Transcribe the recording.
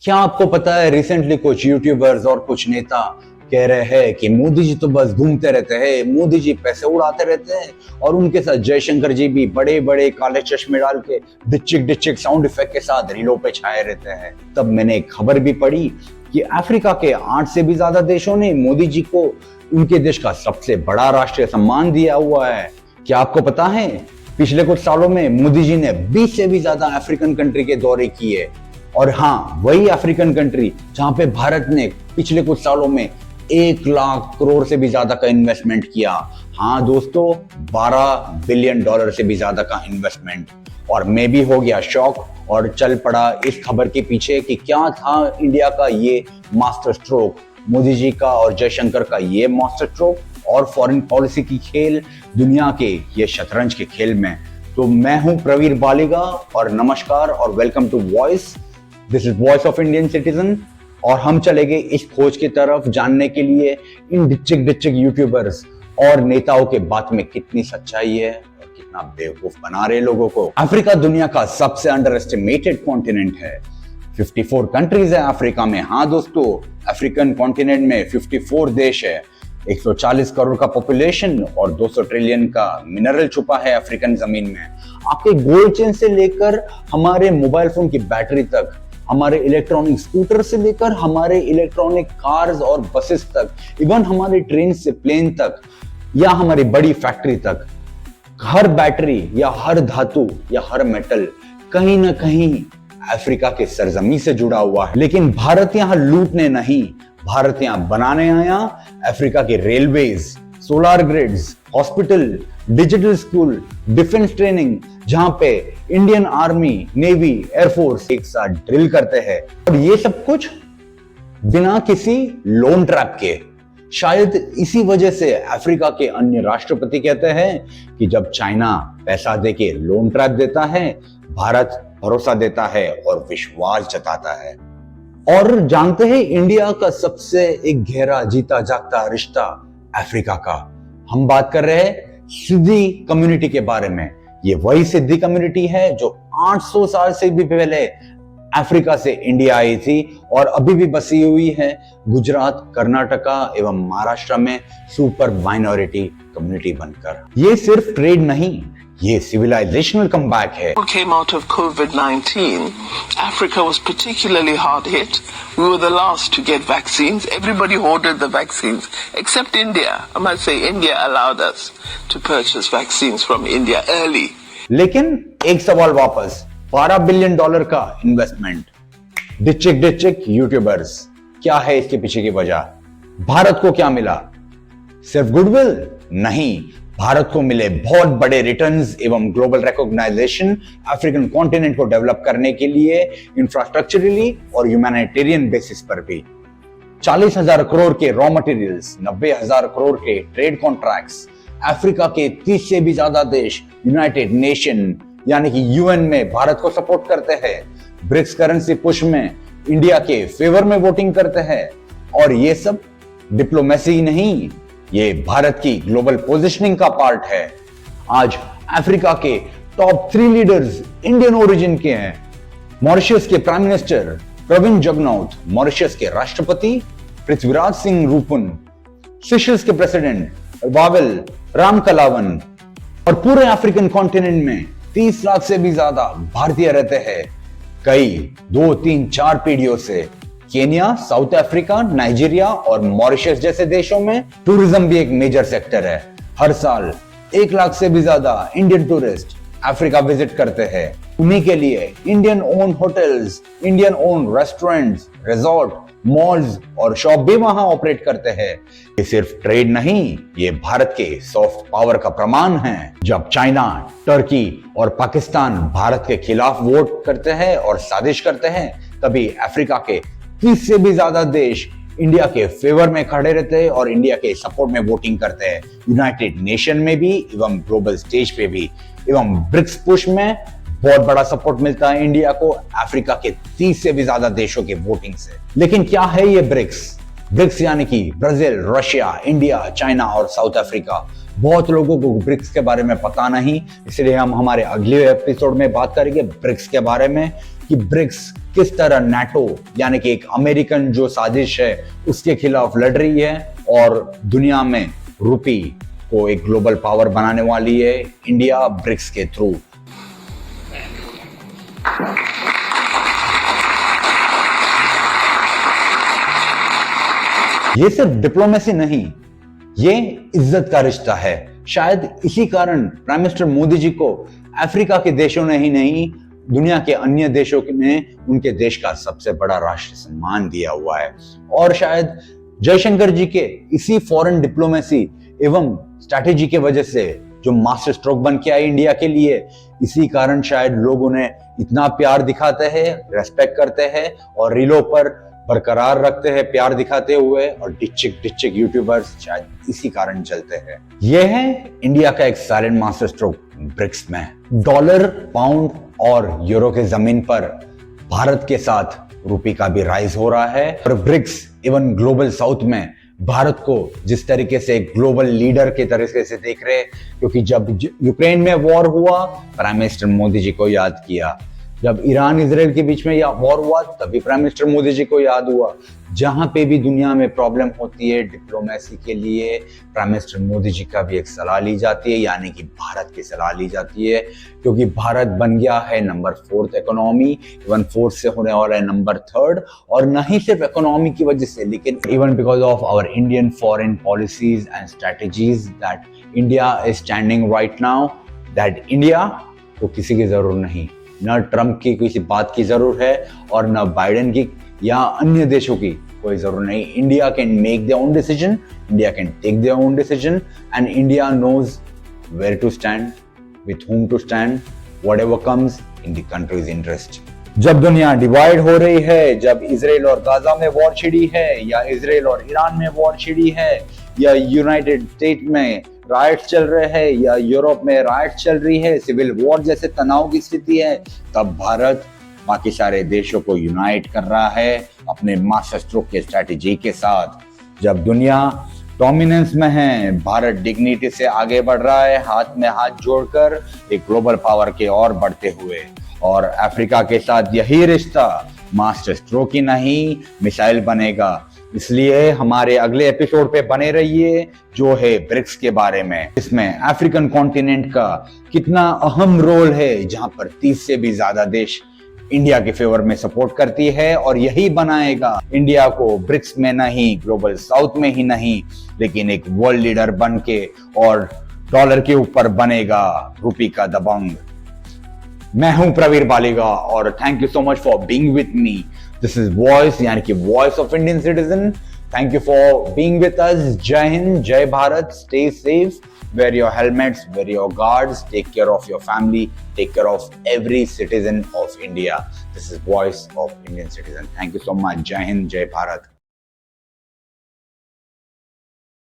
क्या आपको पता है रिसेंटली कुछ यूट्यूबर्स और कुछ नेता कह रहे हैं कि मोदी जी तो बस घूमते रहते हैं, मोदी जी पैसे उड़ाते रहते हैं, और उनके साथ जयशंकर जी भी बड़े बड़े काले चश्मे डाल के डिचिक डिचिक साउंड इफेक्ट के साथ रीलों पे छाए रहते हैं। तब मैंने एक खबर भी पढ़ी कि अफ्रीका के 8 से भी ज्यादा देशों ने मोदी जी को उनके देश का सबसे बड़ा राष्ट्रीय सम्मान दिया हुआ है। क्या आपको पता है पिछले कुछ सालों में मोदी जी ने 20 से भी ज्यादा अफ्रीकन कंट्री के दौरे किए, और हाँ, वही अफ्रीकन कंट्री जहां पे भारत ने पिछले कुछ सालों में 1 लाख करोड़ से भी ज्यादा का इन्वेस्टमेंट किया। हाँ दोस्तों, 12 बिलियन डॉलर से भी ज्यादा का इन्वेस्टमेंट। और मैं भी हो गया शॉक और चल पड़ा इस खबर के पीछे कि क्या था इंडिया का ये मास्टर स्ट्रोक, मोदी जी का और जयशंकर का ये मास्टर स्ट्रोक और फॉरेन पॉलिसी की खेल दुनिया के ये शतरंज के खेल में। तो मैं हूं प्रवीर बालिगा और नमस्कार और welcome to voice. This is voice of Indian citizen, और हम चलेंगे इस खोज की तरफ जानने के लिए इन डिचिक डिचिक यूट्यूबर्स और नेताओं के बात में कितनी सच्चाई है और कितना बेवकूफ बना रहे लोगों को। अफ्रीका दुनिया का सबसे अंडर एस्टिमेटेड कॉन्टिनेंट है। 54 कंट्रीज है अफ्रीका में। हाँ दोस्तों, अफ्रीकन कॉन्टिनेंट में 54 देश है, 140 करोड़ का पॉपुलेशन और 200 ट्रिलियन का मिनरल छुपा है अफ्रीकन जमीन में। आपके गोल्ड चेन से लेकर हमारे मोबाइल फोन की बैटरी तक, हमारे इलेक्ट्रॉनिक स्कूटर से लेकर हमारे इलेक्ट्रॉनिक कार्स और बसेस तक, इवन हमारे ट्रेन से प्लेन तक या हमारी बड़ी फैक्ट्री तक, हर बैटरी या हर धातु या हर मेटल कहीं ना कहीं अफ्रीका के सरजमी से जुड़ा हुआ है। लेकिन भारत यहां लूटने नहीं, भारत यहां बनाने आया। अफ्रीका के railways, solar grids, hospital, digital school, defence training, जहां पे इंडियन आर्मी, नेवी, एयरफोर्स एक साथ ड्रिल करते हैं, और ये सब कुछ बिना किसी लोन ट्रैप के। शायद इसी वजह से अफ्रीका के अन्य राष्ट्रपति कहते हैं कि जब चाइना पैसा देके लोन ट्रैप देता है, भारत भरोसा देता है और विश्वास जताता है। और जानते हैं इंडिया का सबसे एक गहरा जीता जागता रिश्ता अफ्रीका का। हम बात कर रहे हैं सिद्दी कम्युनिटी के बारे में। ये वही सिद्दी कम्युनिटी है जो 800 साल से भी पहले अफ्रीका से इंडिया आई थी और अभी भी बसी हुई है गुजरात, कर्नाटका एवं महाराष्ट्र में सुपर माइनॉरिटी कम्युनिटी बनकर। ये सिर्फ ट्रेड नहीं, ये सिविलाइजेशनल कमबैक है। Came out of COVID-19, Africa was particularly hard hit. We were the last to get vaccines. Everybody hoarded the vaccines except India. I must say India allowed us to purchase vaccines from India early. लेकिन एक सवाल वापस, 12 billion dollar का investment, डिचिक डिचिक YouTubers, क्या है इसके पीछे की वजह? भारत को क्या मिला? सिर्फ गुडविल? नहीं, भारत को मिले बहुत बड़े रिटर्न्स एवं ग्लोबल रिकॉग्नाइजेशन अफ्रीकन कॉन्टिनेंट को डेवलप करने के लिए इंफ्रास्ट्रक्चरली और ह्यूमैनिटेरियन बेसिस पर भी। 40,000 करोड़ के रॉ मटेरियल्स, 90,000 करोड़ के ट्रेड कॉन्ट्रैक्ट्स, अफ्रीका के 30 से भी ज्यादा देश यूनाइटेड नेशन यानी कि यूएन में भारत को सपोर्ट करते हैं। ब्रिक्स करेंसी पुश में इंडिया के फेवर में वोटिंग करते हैं, और ये सब डिप्लोमेसी नहीं, ये भारत की ग्लोबल पोजीशनिंग का पार्ट है। आज अफ्रीका के टॉप 3 लीडर्स इंडियन ओरिजिन के हैं। मॉरिशस के prime minister Pravind Jugnauth, Mauritius के राष्ट्रपति पृथ्वीराज सिंह रूपुन, सिशल्स के प्रेसिडेंट वावेल रामकलावन, और पूरे अफ्रीकन कॉन्टिनेंट में 30 लाख से भी ज्यादा भारतीय रहते हैं। कई 2, 3, 4 पीढ़ियों से केन्या, साउथ अफ्रीका, नाइजीरिया और मॉरिशस जैसे देशों में टूरिज्म भी एक मेजर सेक्टर है। हर साल 1 लाख से भी ज्यादा इंडियन टूरिस्ट अफ्रीका विजिट करते हैं। उन्हीं के लिए Indian own hotels, Indian own restaurants, resort, malls और शॉप भी वहां ऑपरेट करते हैं। ये सिर्फ ट्रेड नहीं, ये भारत के सॉफ्ट पावर का प्रमाण है। जब चाइना, टर्की और पाकिस्तान भारत के खिलाफ वोट करते हैं और साजिश करते हैं, तभी अफ्रीका के 30 से भी ज्यादा देश इंडिया के फेवर में खड़े रहते हैं और इंडिया के सपोर्ट में वोटिंग करते हैं। यूनाइटेड नेशन में भी एवं ग्लोबल स्टेज पे भी एवं ब्रिक्स पुश में बहुत बड़ा सपोर्ट मिलता है इंडिया को अफ्रीका के 30 से भी ज्यादा देशों के वोटिंग से। लेकिन क्या है ये ब्रिक्स? ब्रिक्स यानी कि ब्राजील, रशिया, इंडिया, चाइना और साउथ अफ्रीका। बहुत लोगों को ब्रिक्स के बारे में पता नहीं, इसलिए हम हमारे अगले एपिसोड में बात करेंगे ब्रिक्स के बारे में कि ब्रिक्स किस तरह नाटो यानी कि एक अमेरिकन जो साजिश है उसके खिलाफ लड़ रही है और दुनिया में रुपी को एक ग्लोबल पावर बनाने वाली है इंडिया ब्रिक्स के थ्रू। ये सिर्फ डिप्लोमेसी नहीं, ये इज्जत का रिश्ता है। शायद इसी कारण प्राइम मिनिस्टर मोदी जी को अफ्रीका के देशों ने ही नहीं, दुनिया के अन्य देशों ने उनके देश का सबसे बड़ा राष्ट्रीय सम्मान दिया हुआ है। और शायद जयशंकर जी के इसी फॉरेन डिप्लोमेसी एवं स्ट्रैटेजी के वजह से जो मास्टर स्ट्रोक बन के आई इंडिया के लिए, इसी कारण शायद लोग उन्हें इतना प्यार दिखाते हैं, रेस्पेक्ट करते हैं और रीलों पर बरकरार रखते हैं प्यार दिखाते हुए, और डिच्चिक यूट्यूबर्स शायद इसी कारण चलते हैं। यह है इंडिया का एक साइलेंट मास्टर स्ट्रोक ब्रिक्स में। डॉलर, पाउंड और यूरो के जमीन पर भारत के साथ रुपये का भी राइज हो रहा है। और ब्रिक्स इवन ग्लोबल साउथ में भारत को जिस तरीके से ग्लोबल लीडर के तरीके से देख रहे, क्योंकि जब यूक्रेन में वॉर हुआ प्राइम मिनिस्टर मोदी जी को याद किया, जब ईरान इजराइल के बीच में या वॉर हुआ तभी प्राइम मिनिस्टर मोदी जी को याद हुआ। जहां पे भी दुनिया में प्रॉब्लम होती है डिप्लोमेसी के लिए, प्राइम मिनिस्टर मोदी जी का भी एक सलाह ली जाती है, यानी कि भारत की सलाह ली जाती है, क्योंकि भारत बन गया है नंबर 4 इकोनॉमी, इवन 4 से होने वाला है नंबर 3, और नहीं सिर्फ इकोनॉमी की वजह से, लेकिन even because of our Indian foreign policies and strategies that India is standing right now, that India को किसी की जरूरत नहीं, न ट्रम्प की किसी बात की जरूरत है और न बाइडेन की या अन्य देशों की कोई जरूरत नहीं। India can make their own decision, India can take their own decision, and India knows where to stand, with whom to stand, whatever comes in the country's interest। जब दुनिया डिवाइड हो रही है, जब इजराइल और गाजा में war छिड़ी है, या इजराइल और ईरान में वॉर छिड़ी है, या यूनाइटेड स्टेट में राइट्स चल रहे हैं, या यूरोप में राइट्स चल रही है, सिविल वॉर जैसे तनाव की स्थिति है, तब भारत बाकी सारे देशों को यूनाइट कर रहा है अपने मास्टर स्ट्रोक के स्ट्रैटेजी के साथ। जब दुनिया डोमिनेंस में है, भारत डिग्निटी से आगे बढ़ रहा है, हाथ में हाथ जोड़कर एक ग्लोबल पावर के और बढ़ते हुए। और अफ्रीका के साथ यही रिश्ता मास्टर स्ट्रोक ही नहीं, मिसाइल बनेगा। इसलिए हमारे अगले एपिसोड पे बने रहिए, जो है ब्रिक्स के बारे में। इसमें अफ्रीकन कॉन्टिनेंट का कितना अहम रोल है, जहां पर 30 से भी ज्यादा देश इंडिया के फेवर में सपोर्ट करती है, और यही बनाएगा इंडिया को ब्रिक्स में नहीं, ग्लोबल साउथ में ही नहीं, लेकिन एक वर्ल्ड लीडर बन के और डॉलर के ऊपर बनेगा रुपये का दबंग। मैं हूं प्रवीर बालिगा और thank you so much for being with me. This is voice, यानी कि voice of Indian citizen. Thank you for being with us. जय हिंद, जय Bharat, stay safe, wear your helmets, wear your guards, take care of your family, take care of every citizen of India. This is Voice of Indian Citizen. Thank you so much. Jai Hind, Jai Bharat.